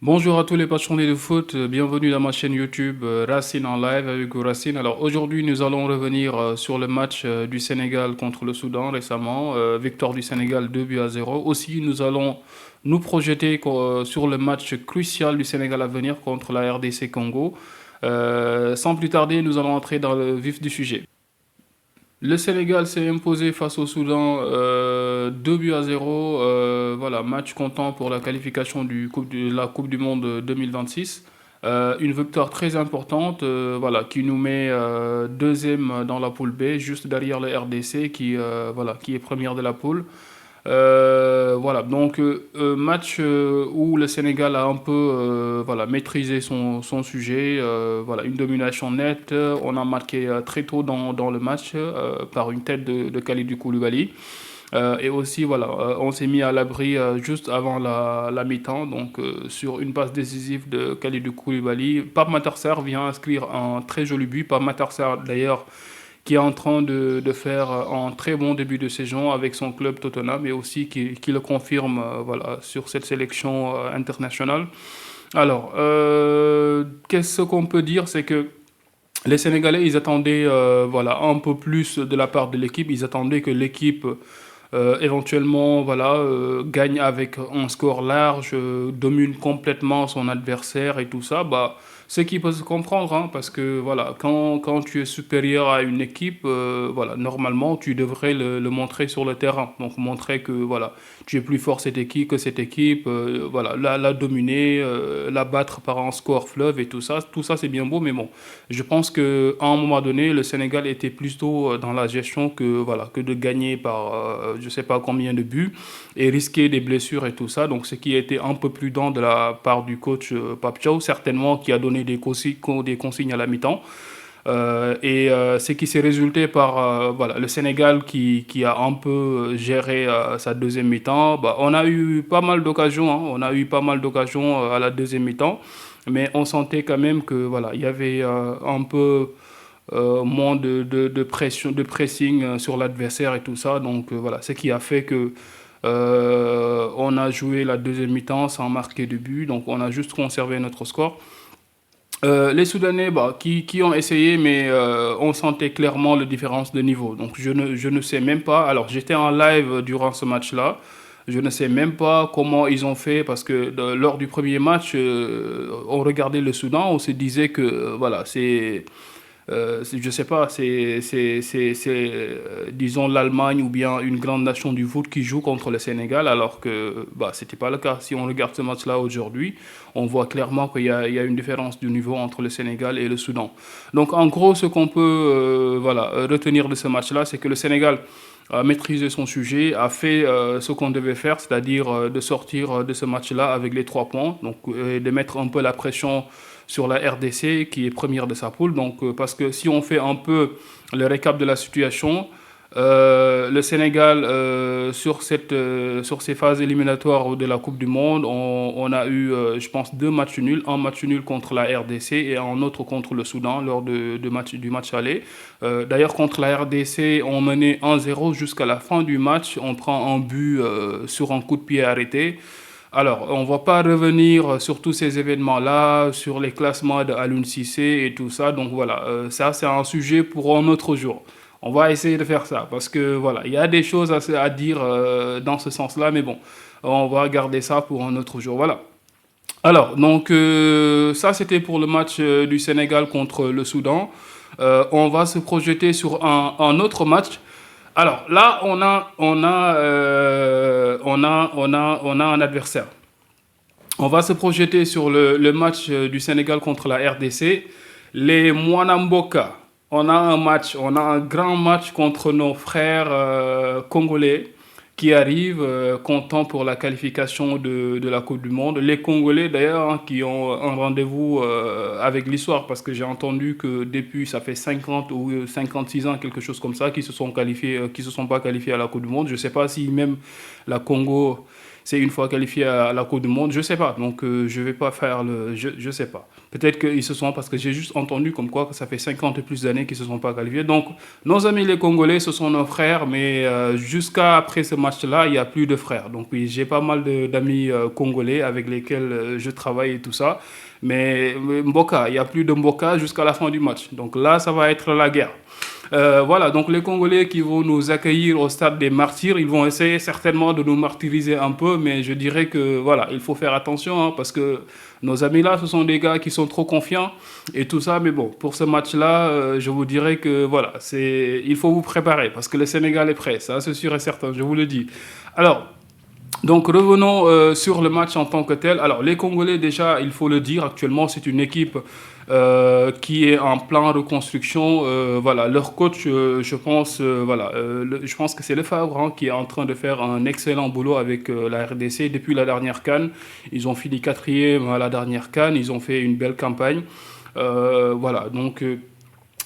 Bonjour à tous les passionnés de foot, bienvenue dans ma chaîne YouTube Racine en live avec Racine. Alors aujourd'hui nous allons revenir sur le match du Sénégal contre le Soudan récemment, victoire du Sénégal 2 buts à 0. Aussi nous allons nous projeter sur le match crucial du Sénégal à venir contre la RDC Congo. Sans plus tarder, nous allons entrer dans le vif du sujet. Le Sénégal s'est imposé face au Soudan 2 buts à 0. Voilà, match comptant pour la qualification de la Coupe du Monde 2026. Une victoire très importante voilà, qui nous met deuxième dans la poule B, juste derrière le RDC voilà, qui est première de la poule. Voilà, donc match où le Sénégal a un peu voilà, maîtrisé son sujet, voilà, une domination nette. On a marqué très tôt dans le match par une tête de Kalidou Koulibaly. Et aussi, voilà, on s'est mis à l'abri juste avant la mi-temps, donc sur une passe décisive de Kalidou Koulibaly. Pape Matar Sarr vient inscrire un très joli but. Pape Matar Sarr, d'ailleurs, qui est en train de faire un très bon début de saison avec son club Tottenham et aussi qui le confirme voilà, sur cette sélection internationale. Alors, qu'est-ce qu'on peut dire, c'est que les Sénégalais, ils attendaient voilà, un peu plus de la part de l'équipe. Ils attendaient que l'équipe éventuellement voilà, gagne avec un score large, domine complètement son adversaire et tout ça. Bah, ce qui peut se comprendre, hein, parce que voilà, quand tu es supérieur à une équipe, voilà, normalement, tu devrais le montrer sur le terrain. Donc, montrer que voilà, tu es plus fort cette équipe, voilà, la dominer, la battre par un score fleuve et tout ça. Tout ça, c'est bien beau, mais bon, je pense qu'à un moment donné, le Sénégal était plutôt dans la gestion voilà, que de gagner par je ne sais pas combien de buts et risquer des blessures et tout ça. Donc, ce qui a été un peu prudent de la part du coach Pape Thiaw, certainement qui a donné des consignes à la mi-temps. Ce qui s'est résulté par voilà, le Sénégal qui a un peu géré sa deuxième mi-temps. Bah, on a eu pas mal d'occasions, hein, on a eu pas mal d'occasions à la deuxième mi-temps, mais on sentait quand même que voilà, il y avait un peu moins de pression, de pressing sur l'adversaire et tout ça. Donc voilà, ce qui a fait que on a joué la deuxième mi-temps sans marquer de but. Donc on a juste conservé notre score. Les Soudanais bah, qui ont essayé, mais on sentait clairement la différence de niveau. Donc je ne sais même pas. Alors j'étais en live durant ce match-là. Je ne sais même pas comment ils ont fait parce que lors du premier match, on regardait le Soudan, on se disait que voilà, je sais pas, disons l'Allemagne ou bien une grande nation du foot qui joue contre le Sénégal, alors que bah, c'était pas le cas. Si on regarde ce match-là aujourd'hui, on voit clairement qu'il y a une différence de niveau entre le Sénégal et le Soudan. Donc en gros, ce qu'on peut voilà, retenir de ce match-là, c'est que le Sénégal a maîtrisé son sujet, a fait ce qu'on devait faire, c'est-à-dire de sortir de ce match-là avec les 3 points, donc de mettre un peu la pression sur la RDC qui est première de sa poule. Donc, parce que si on fait un peu le récap de la situation, le Sénégal, sur ces phases éliminatoires de la Coupe du Monde, on a eu, je pense, 2 matchs nuls. Un match nul contre la RDC et un autre contre le Soudan lors du match aller. D'ailleurs, contre la RDC, on menait 1-0 jusqu'à la fin du match. On prend un but sur un coup de pied arrêté. Alors, on ne va pas revenir sur tous ces événements-là, sur les classements de Aliou Cissé et tout ça. Donc voilà, ça c'est un sujet pour un autre jour. On va essayer de faire ça parce que voilà, il y a des choses à dire dans ce sens-là, mais bon, on va garder ça pour un autre jour. Voilà. Alors, donc ça c'était pour le match du Sénégal contre le Soudan. On va se projeter sur un autre match. Alors là, on a un adversaire. On va se projeter sur le match du Sénégal contre la RDC. Les Mwanamboka, on a un grand match contre nos frères congolais qui arrivent, comptant pour la qualification de la Coupe du Monde. Les Congolais d'ailleurs hein, qui ont un rendez-vous avec l'histoire parce que j'ai entendu que depuis ça fait 50 ou 56 ans, quelque chose comme ça, qui se sont qualifiés, qui se sont pas qualifiés à la Coupe du Monde. Je ne sais pas si même la Congo c'est une fois qualifié à la Coupe du Monde, je sais pas. Donc je vais pas faire je sais pas. Peut-être qu'ils se sont, parce que j'ai juste entendu comme quoi que ça fait 50 et plus d'années qu'ils se sont pas qualifiés. Donc nos amis les Congolais, ce sont nos frères, mais jusqu'à après ce match-là, il y a plus de frères. Donc oui, j'ai pas mal d'amis congolais avec lesquels je travaille et tout ça. Mais Mboka, il n'y a plus de Mboka jusqu'à la fin du match. Donc là, ça va être la guerre. Voilà, donc les Congolais qui vont nous accueillir au stade des martyrs, ils vont essayer certainement de nous martyriser un peu, mais je dirais que voilà, il faut faire attention hein, parce que nos amis là, ce sont des gars qui sont trop confiants et tout ça. Mais bon, pour ce match-là, je vous dirais que voilà, il faut vous préparer parce que le Sénégal est prêt, ça c'est sûr et certain, je vous le dis. Alors, donc revenons sur le match en tant que tel. Alors les Congolais déjà, il faut le dire, actuellement c'est une équipe qui est en plein reconstruction. Voilà, leur coach, je pense, je pense que c'est Le Favre hein, qui est en train de faire un excellent boulot avec la RDC depuis la dernière CAN. Ils ont fini quatrième à la dernière CAN, ils ont fait une belle campagne. Voilà, donc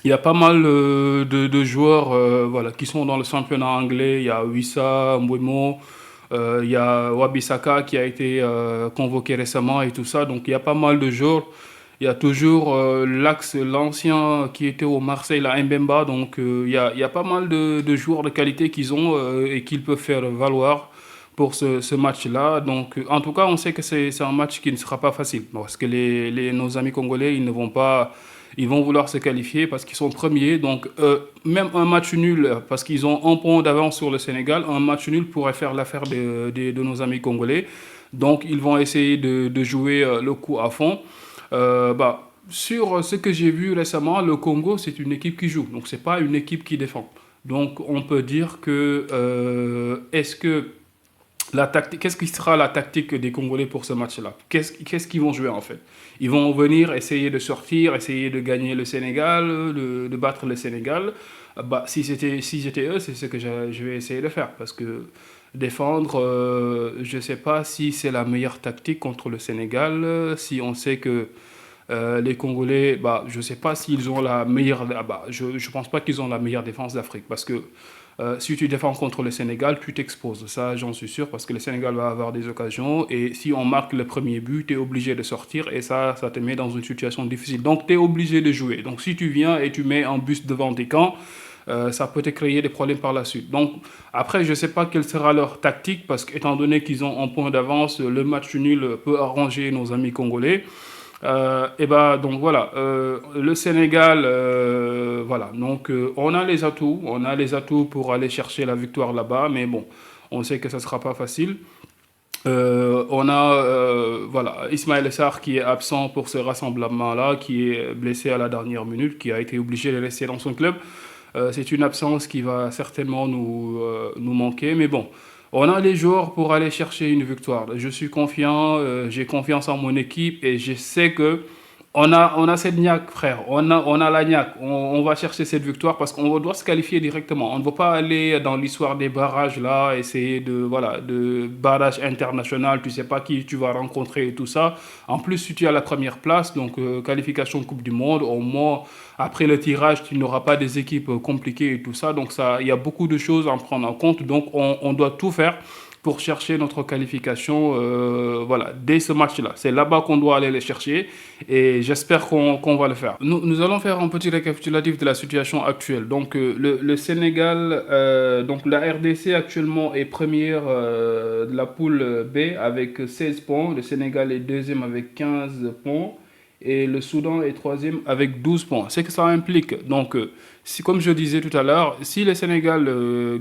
il y a pas mal de joueurs voilà, qui sont dans le championnat anglais. Il y a Wissa, Mbouemo, il y a Wabisaka qui a été convoqué récemment et tout ça. Donc il y a pas mal de joueurs. Il y a toujours l'ancien qui était au Marseille, la Mbemba. Donc il y a pas mal de joueurs de qualité qu'ils ont et qu'ils peuvent faire valoir pour ce match-là. Donc en tout cas, on sait que c'est un match qui ne sera pas facile. Parce que nos amis congolais, ils ne vont pas... Ils vont vouloir se qualifier parce qu'ils sont premiers. Donc, même un match nul, parce qu'ils ont un point d'avance sur le Sénégal, un match nul pourrait faire l'affaire de nos amis congolais. Donc, ils vont essayer de jouer le coup à fond. Sur ce que j'ai vu récemment, le Congo, c'est une équipe qui joue. Donc, c'est pas une équipe qui défend. Donc, on peut dire que est-ce que la tactique, qu'est-ce qui sera la tactique des Congolais pour ce match-là? Qu'est-ce qu'ils vont jouer en fait? Ils vont venir essayer de sortir, essayer de gagner le Sénégal, de battre le Sénégal. Si j'étais eux, c'est ce que je vais essayer de faire. Parce que défendre, je ne sais pas si c'est la meilleure tactique contre le Sénégal. Si on sait que les Congolais, je ne sais pas s'ils ont la meilleure... je ne pense pas qu'ils ont la meilleure défense d'Afrique. Parce que si tu défends contre le Sénégal, tu t'exposes. Ça, j'en suis sûr, parce que le Sénégal va avoir des occasions. Et si on marque le premier but, tu es obligé de sortir. Et ça te met dans une situation difficile. Donc, tu es obligé de jouer. Donc, si tu viens et tu mets un bus devant tes camps, ça peut te créer des problèmes par la suite. Donc, après, je ne sais pas quelle sera leur tactique, parce qu'étant donné qu'ils ont un point d'avance, le match nul peut arranger nos amis congolais. Donc voilà, le Sénégal, voilà, donc on a les atouts pour aller chercher la victoire là-bas, mais bon, on sait que ça sera pas facile. On a voilà, Ismaël Sarr qui est absent pour ce rassemblement-là, qui est blessé à la dernière minute, qui a été obligé de rester dans son club. C'est une absence qui va certainement nous manquer, mais bon. On a les joueurs pour aller chercher une victoire. Je suis confiant, j'ai confiance en mon équipe et je sais que on a cette niaque, frère. On a la niaque. On va chercher cette victoire parce qu'on doit se qualifier directement. On ne va pas aller dans l'histoire des barrages là, essayer de barrage international. Tu sais pas qui tu vas rencontrer et tout ça. En plus, si tu es à la première place, donc qualification Coupe du Monde, au moins après le tirage, tu n'auras pas des équipes compliquées et tout ça. Donc ça, il y a beaucoup de choses à prendre en compte. Donc on doit tout faire pour chercher notre qualification voilà, dès ce match-là. C'est là-bas qu'on doit aller les chercher et j'espère qu'on va le faire. Nous allons faire un petit récapitulatif de la situation actuelle. Donc le Sénégal, donc la RDC actuellement est première de la poule B avec 16 points. Le Sénégal est deuxième avec 15 points. Et le Soudan est troisième avec 12 points. C'est que ça implique. Donc, comme je disais tout à l'heure, si le Sénégal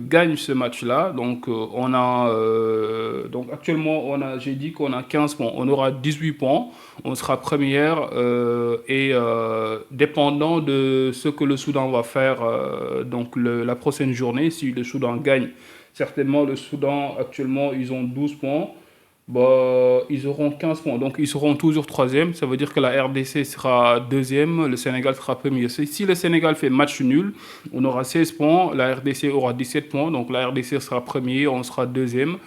gagne ce match-là, donc donc actuellement, j'ai dit qu'on a 15 points. On aura 18 points. On sera première dépendant de ce que le Soudan va faire donc la prochaine journée, si le Soudan gagne, certainement le Soudan actuellement, ils ont 12 points. Ils auront 15 points. Donc, ils seront toujours troisième. Ça veut dire que la RDC sera deuxième, le Sénégal sera premier. Si le Sénégal fait match nul, on aura 16 points, la RDC aura 17 points. Donc, la RDC sera premier, on sera deuxième.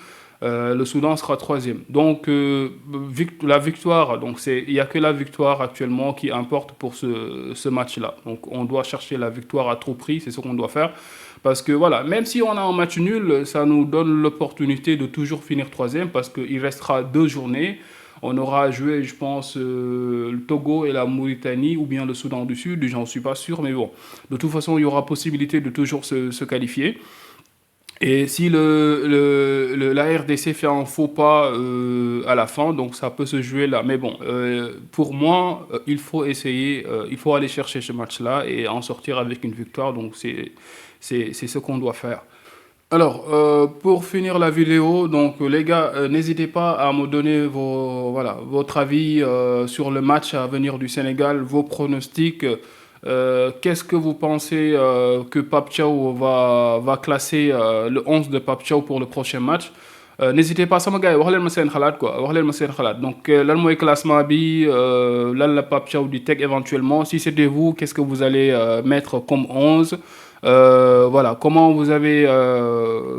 Le Soudan sera troisième. Donc, la victoire, donc il n'y a que la victoire actuellement qui importe pour ce match-là. Donc, on doit chercher la victoire à tout prix, c'est ce qu'on doit faire. Parce que voilà, même si on a un match nul, ça nous donne l'opportunité de toujours finir troisième parce qu'il restera 2 journées. On aura joué, je pense, le Togo et la Mauritanie ou bien le Soudan du Sud, j'en suis pas sûr, mais bon. De toute façon, il y aura possibilité de toujours se qualifier. Et si la RDC fait un faux pas à la fin, donc ça peut se jouer là. Mais bon, pour moi, il faut essayer, il faut aller chercher ce match-là et en sortir avec une victoire. Donc c'est ce qu'on doit faire. Alors, pour finir la vidéo, donc les gars, n'hésitez pas à me donner voilà, votre avis sur le match à venir du Sénégal, vos pronostics. Qu'est-ce que vous pensez que Pape Thiaw va classer le 11 de Pape Thiaw pour le prochain match? N'hésitez pas sama gars yi wax leen ma seen xalaat quoi wax leen ma seen xalaat donc lan mooy classement bi lan la Pape Thiaw di teg éventuellement si c'était vous qu'est-ce que vous allez mettre comme 11. Voilà, comment vous avez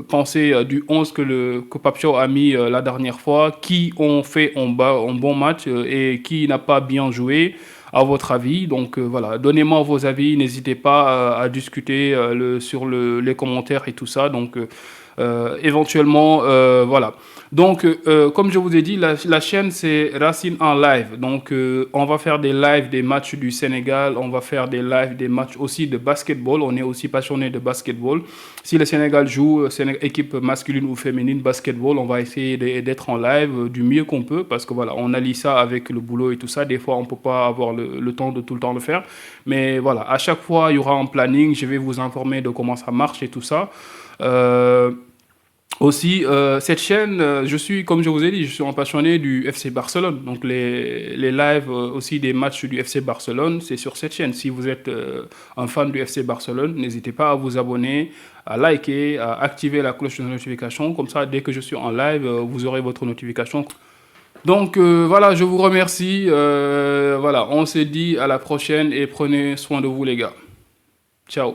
pensé du 11 que Pape Thiaw a mis la dernière fois, qui ont fait un bon match et qui n'a pas bien joué, à votre avis. Donc voilà, donnez-moi vos avis, n'hésitez pas à discuter sur les commentaires et tout ça. Donc éventuellement, voilà. Donc, comme je vous ai dit, la chaîne, c'est Racine en live. Donc, on va faire des lives des matchs du Sénégal. On va faire des lives des matchs aussi de basketball. On est aussi passionné de basketball. Si le Sénégal joue, équipe masculine ou féminine, basketball, on va essayer d'être en live du mieux qu'on peut. Parce que voilà, on allie ça avec le boulot et tout ça. Des fois, on ne peut pas avoir le temps de tout le temps le faire. Mais voilà, à chaque fois, il y aura un planning. Je vais vous informer de comment ça marche et tout ça. Aussi, cette chaîne, comme je vous ai dit, je suis un passionné du FC Barcelone. Donc, les lives aussi des matchs du FC Barcelone, c'est sur cette chaîne. Si vous êtes un fan du FC Barcelone, n'hésitez pas à vous abonner, à liker, à activer la cloche de notification. Comme ça, dès que je suis en live, vous aurez votre notification. Donc, voilà, je vous remercie. Voilà, on se dit à la prochaine et prenez soin de vous, les gars. Ciao.